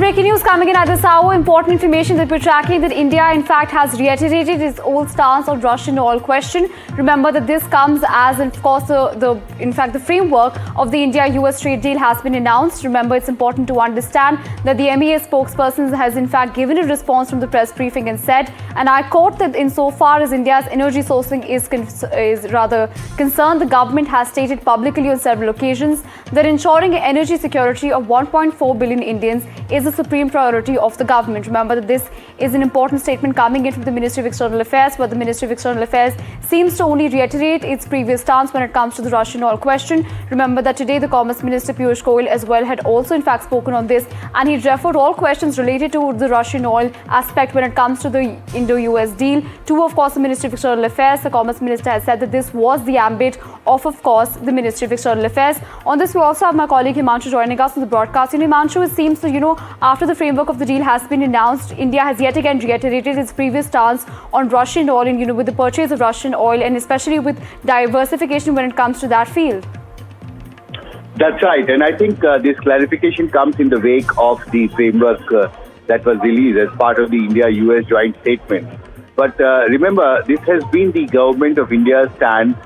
breaking news coming in at this hour. Important information that we're tracking that India, in fact, has reiterated its old stance on Russian oil question. Remember that this comes as, of course, the framework of the India-US trade deal has been announced. Remember, it's important to understand that the MEA spokesperson has, in fact, given a response from the press briefing and said, and I quote, that insofar as India's energy sourcing is rather concerned, the government has stated publicly on several occasions that ensuring energy security of 1.4 billion Indians is a supreme priority of the government. Remember that this is an important statement coming in from the Ministry of External Affairs, but the Ministry of External Affairs seems to only reiterate its previous stance when it comes to the Russian oil question. Remember that today the Commerce Minister Piyush Goyal as well had also in fact spoken on this, and he referred all questions related to the Russian oil aspect when it comes to the Indo-US deal to, of course, the Ministry of External Affairs. The Commerce Minister has said that this was the ambit of course, the Ministry of External Affairs. On this, we also have my colleague Himanshu joining us on the broadcast. Himanshu, it seems that, after the framework of the deal has been announced, India has yet again reiterated its previous stance on Russian oil and, with the purchase of Russian oil and especially with diversification when it comes to that field. That's right. And I think this clarification comes in the wake of the framework that was released as part of the India-US joint statement. But remember, this has been the government of India's stand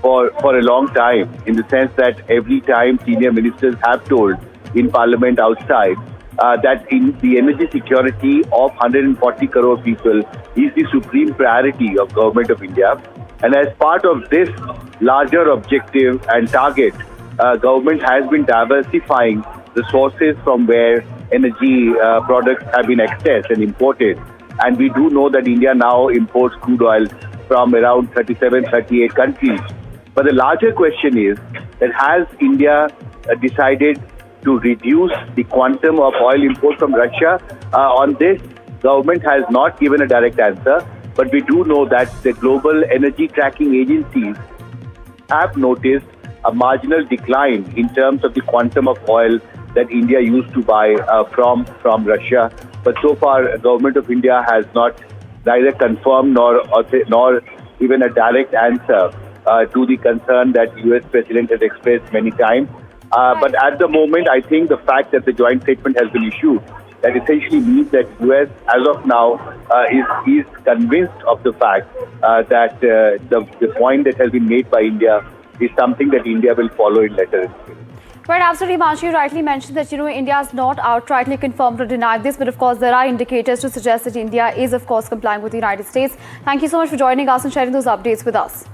for a long time, in the sense that every time senior ministers have told in Parliament outside that in the energy security of 140 crore people is the supreme priority of Government of India. And as part of this larger objective and target, government has been diversifying the sources from where energy products have been accessed and imported. And we do know that India now imports crude oil from around 37, 38 countries. But the larger question is that has India decided to reduce the quantum of oil import from Russia? On this, government has not given a direct answer, but we do know that the global energy tracking agencies have noticed a marginal decline in terms of the quantum of oil that India used to buy from Russia. But so far, Government of India has not neither confirmed nor even a direct answer to the concern that US President has expressed many times. But at the moment, I think the fact that the joint statement has been issued, that essentially means that US, as of now, is convinced of the fact that the point that has been made by India is something that India will follow in letter and spirit. Right, absolutely, Himanshu. You rightly mentioned that, India has not outrightly confirmed or denied this, but of course there are indicators to suggest that India is, of course, complying with the United States. Thank you so much for joining us and sharing those updates with us.